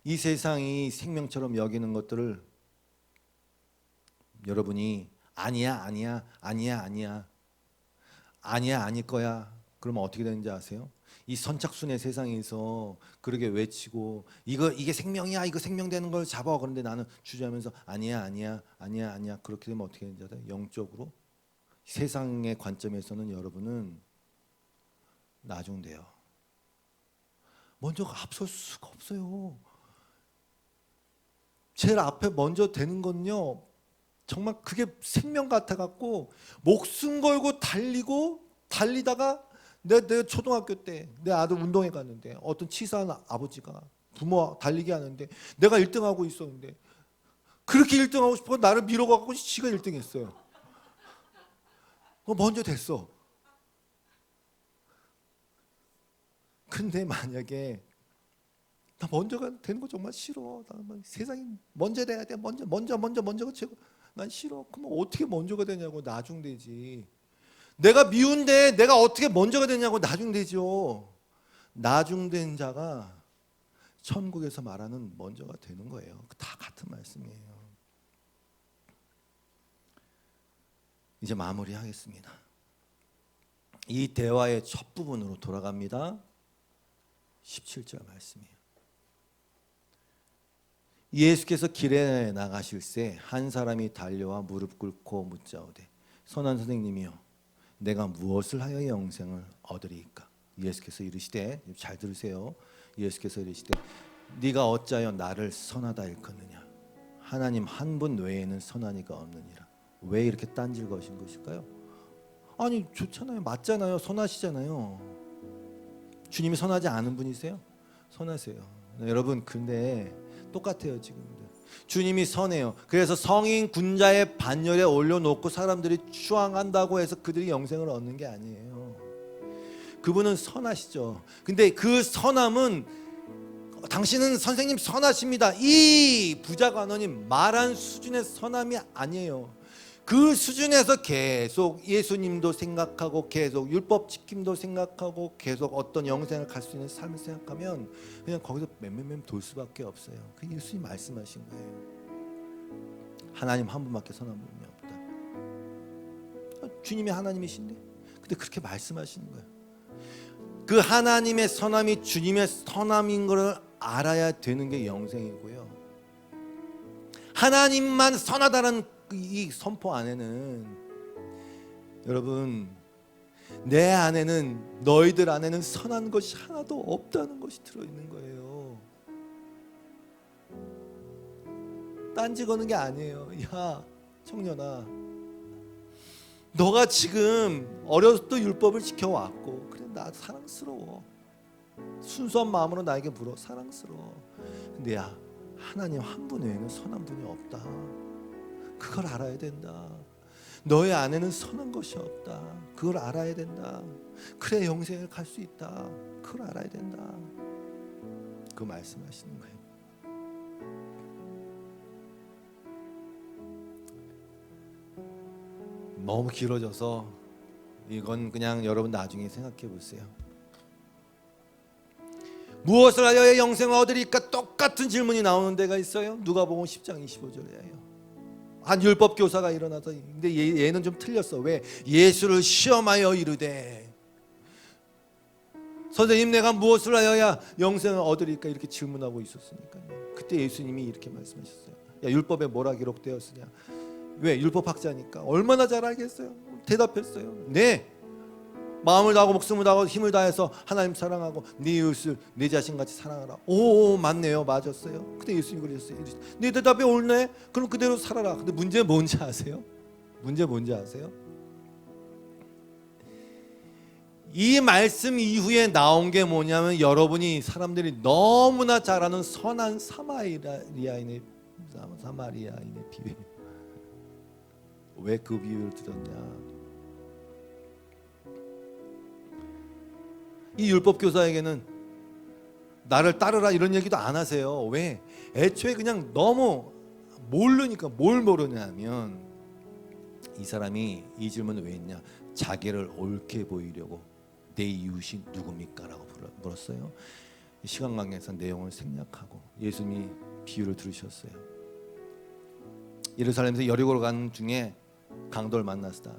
이 세상이 생명처럼 여기는 것들을 여러분이 아니야 아닐 거야. 그러면 어떻게 되는지 아세요? 이 선착순의 세상에서 그렇게 외치고 이게 생명이야. 이거 생명되는 걸 잡아. 그런데 나는 주저하면서 아니야. 그렇게 되면 어떻게 되는지 알아요? 영적으로 세상의 관점에서는 여러분은 나중돼요. 먼저가 앞설 수가 없어요. 제일 앞에 먼저 되는 건요. 정말 그게 생명 같아 갖고 목숨 걸고 달리다가 내 초등학교 때 내 아들 운동회 갔는데 어떤 치사한 아버지가 부모 달리기 하는데 내가 1등하고 있었는데 그렇게 1등하고 싶어 나를 밀어갖고 지가 1등 했어요. 먼저 됐어. 근데 만약에 나 먼저가 되는 거 정말 싫어. 나 세상이 먼저 돼야 돼. 먼저가 최고. 난 싫어. 그럼 어떻게 먼저가 되냐고. 나중되지. 내가 미운데 내가 어떻게 먼저가 되냐고. 나중되죠. 나중된 자가 천국에서 말하는 먼저가 되는 거예요. 다 같은 말씀이에요. 이제 마무리하겠습니다. 이 대화의 첫 부분으로 돌아갑니다. 17절 말씀이에요. 예수께서 길에 나가실새 한 사람이 달려와 무릎 꿇고 묻자오되 선한 선생님이여 내가 무엇을 하여 영생을 얻으리이까. 예수께서 이르시되 잘 들으세요. 예수께서 이르시되 네가 어찌하여 나를 선하다 일컫느냐. 하나님 한 분 외에는 선한 이가 없느니라. 왜 이렇게 딴질 거신 것일까요? 아니 좋잖아요. 맞잖아요. 선하시잖아요. 주님이 선하지 않은 분이세요? 선하세요. 네, 여러분 근데 똑같아요 지금. 주님이 선해요. 그래서 성인 군자의 반열에 올려놓고 사람들이 추앙한다고 해서 그들이 영생을 얻는 게 아니에요. 그분은 선하시죠. 근데 그 선함은 당신은 선생님 선하십니다, 이 부자 관원이 말한 수준의 선함이 아니에요. 그 수준에서 계속 예수님도 생각하고 계속 율법 지킴도 생각하고 계속 어떤 영생을 갈 수 있는 삶을 생각하면 그냥 거기서 맴맴맴 돌 수밖에 없어요. 그 예수님 말씀하신 거예요. 하나님 한 분밖에 선한 분이 없다. 주님이 하나님이신데 근데 그렇게 말씀하시는 거예요. 그 하나님의 선함이 주님의 선함인 것을 알아야 되는 게 영생이고요. 하나님만 선하다는 이 선포 안에는 여러분 내 안에는 너희들 안에는 선한 것이 하나도 없다는 것이 들어있는 거예요. 딴지 거는 게 아니에요. 야 청년아, 너가 지금 어려서 또 율법을 지켜왔고 그래 나 사랑스러워. 순수한 마음으로 나에게 물어. 사랑스러워. 근데 야 하나님 한 분 외에는 선한 분이 없다. 그걸 알아야 된다. 너의 안에는 선한 것이 없다. 그걸 알아야 된다. 그래 영생을 갈 수 있다. 그걸 알아야 된다. 그 말씀하시는 거예요. 너무 길어져서 이건 그냥 여러분 나중에 생각해 보세요. 무엇을 하여야 영생을 얻으리까? 똑같은 질문이 나오는 데가 있어요. 누가복음 10장 25절이에요. 한 율법 교사가 일어나서 근데 얘는 좀 틀렸어. 왜? 예수를 시험하여 이르되 선생님 내가 무엇을 하여야 영생을 얻으리까? 이렇게 질문하고 있었으니까요. 그때 예수님이 이렇게 말씀하셨어요. 야 율법에 뭐라 기록되었으냐? 왜? 율법학자니까 얼마나 잘 알겠어요. 대답했어요. 네 마음을 다하고 목숨을 다하고 힘을 다해서 하나님 사랑하고 네 이웃을 내 자신같이 사랑하라. 오 맞네요. 맞았어요. 근데 예수님이 그러셨어요. 네 대답이 옳네. 그럼 그대로 살아라. 근데 문제 뭔지 아세요? 문제 뭔지 아세요? 이 말씀 이후에 나온 게 뭐냐면 여러분이 사람들이 너무나 잘 아는 선한 사마리아인의 비유. 왜 그 비유를 들었냐? 이 율법 교사에게는 나를 따르라 이런 얘기도 안 하세요. 왜? 애초에 그냥 너무 모르니까. 뭘 모르냐면 이 사람이 이 질문을 왜 했냐? 자기를 옳게 보이려고 내 이웃이 누굽니까? 라고 물었어요. 시간 관계에서 내용을 생략하고 예수님이 비유를 들으셨어요. 예루살렘에서 여리고로 가는 중에 강도를 만났다.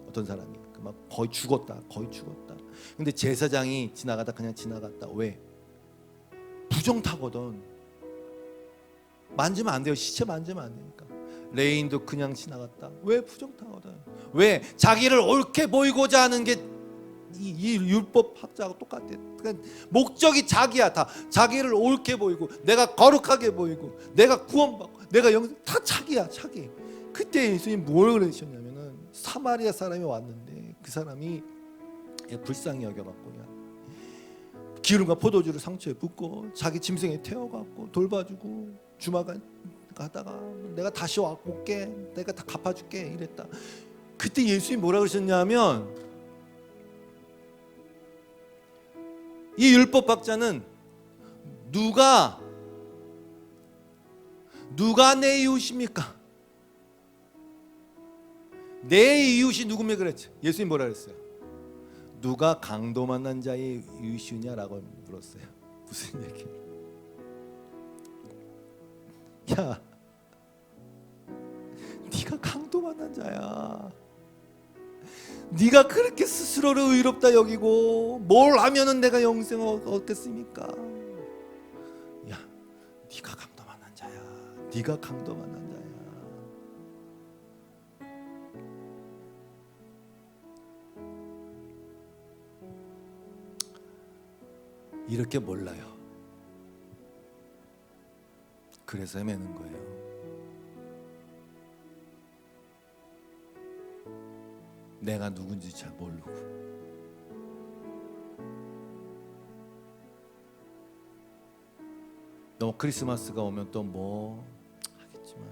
어떤 사람이 막 거의 죽었다. 근데 제사장이 지나가다 그냥 지나갔다. 왜? 부정타거든. 만지면 안 돼요. 시체 만지면 안 되니까. 레인도 그냥 지나갔다. 왜? 부정타거든. 왜? 자기를 옳게 보이고자 하는 게 이 율법학자하고 똑같아. 그러니까 목적이 자기야. 다 자기를 옳게 보이고 내가 거룩하게 보이고 내가 구원받고 내가 영생 다 자기야. 자기. 그때 예수님이 뭘 그러셨냐면은 사마리아 사람이 왔는데 그 사람이 불쌍히 여겨갖고 기름과 포도주를 상처에 붓고 자기 짐승에 태워갖고 돌봐주고 주마가 가다가 내가 다시 올게, 내가 다 갚아줄게 이랬다. 그때 예수님이 뭐라 그러셨냐면 이 율법학자는 누가 내 이웃입니까? 내 이웃이 누굽니까? 그랬죠. 예수님 뭐라 그랬어요? 누가 강도 만난 자의 이웃이냐라고 물었어요. 무슨 얘기? 야, 네가 강도 만난 자야. 네가 그렇게 스스로를 의롭다 여기고 뭘 하면은 내가 영생을 얻겠습니까? 야, 네가 강도 만난 자야. 네가 강도 만난 자야. 이렇게 몰라요. 그래서 헤매는 거예요. 내가 누군지 잘 모르고. 너무 크리스마스가 오면 또 뭐 하겠지만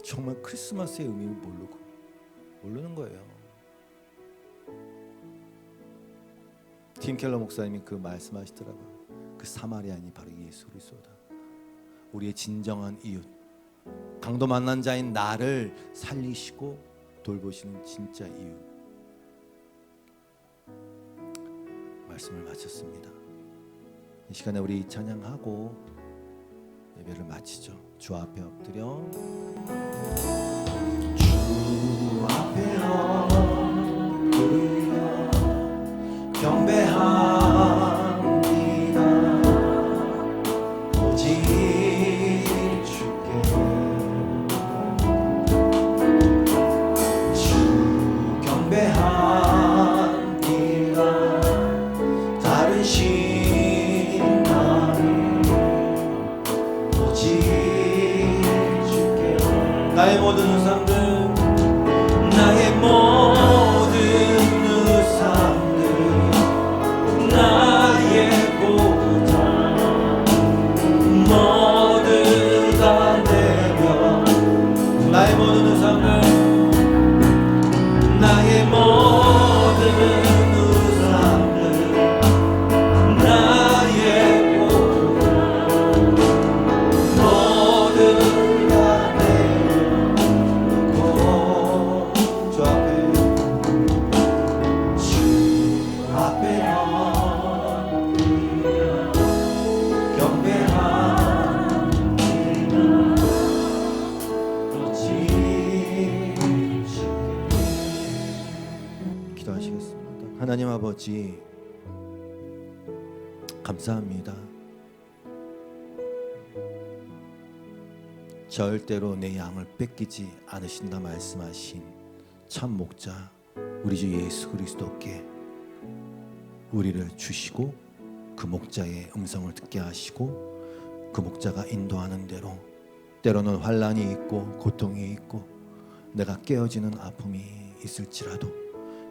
정말 크리스마스의 의미를 모르는 거예요. 팀 켈러 목사님이 그 말씀하시더라고요. 그 사마리아인이 바로 예수 그리스도다. 우리의 진정한 이웃, 강도 만난 자인 나를 살리시고 돌보시는 진짜 이웃. 말씀을 마쳤습니다. 이 시간에 우리 찬양하고 예배를 마치죠. 주 앞에 엎드려 주 앞에 엎드려 경배합니다. 오직 주께 주 경배합니다. 다른 신앙은 오직 주께 나의 모든 우상들 나의 모든 우상들 나의 보장 모두 다 내려 나의 모든 우상들 나의 모든 우상들 나의 보장 모두 다 내려놓고 주 앞에 기도하시겠습니다. 하나님 아버지 감사합니다. 절대로 내 양을 뺏기지 않으신다 말씀하신 참 목자 우리 주 예수 그리스도께 우리를 주시고 그 목자의 음성을 듣게 하시고 그 목자가 인도하는 대로 때로는 환난이 있고 고통이 있고 내가 깨어지는 아픔이 있을지라도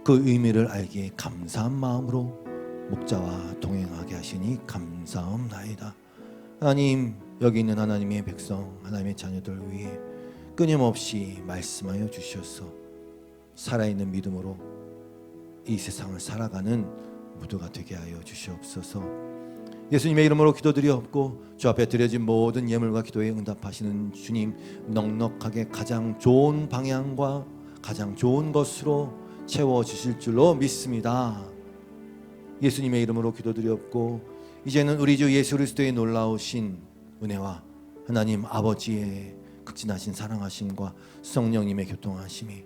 그 의미를 알기에 감사한 마음으로 목자와 동행하게 하시니 감사합나이다. 하나님, 여기 있는 하나님의 백성, 하나님의 자녀들 위해 끊임없이 말씀하여 주셔서 살아있는 믿음으로 이 세상을 살아가는 무도가 되게 하여 주시옵소서. 예수님의 이름으로 기도드리옵고 주 앞에 드려진 모든 예물과 기도에 응답하시는 주님, 넉넉하게 가장 좋은 방향과 가장 좋은 것으로 채워주실 줄로 믿습니다. 예수님의 이름으로 기도드리옵고 이제는 우리 주 예수 그리스도의 놀라우신 은혜와 하나님 아버지의 극진하신 사랑하심과 성령님의 교통하심이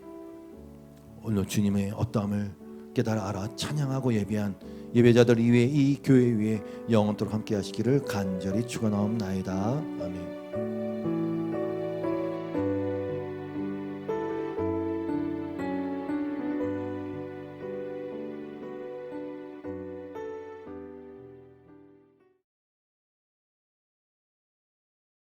오늘 주님의 어떠함을 깨달아 알아 찬양하고 예배한 예배자들 위에 이 교회 위에 영원토록 함께 하시기를 간절히 축원하옵나이다. 아멘.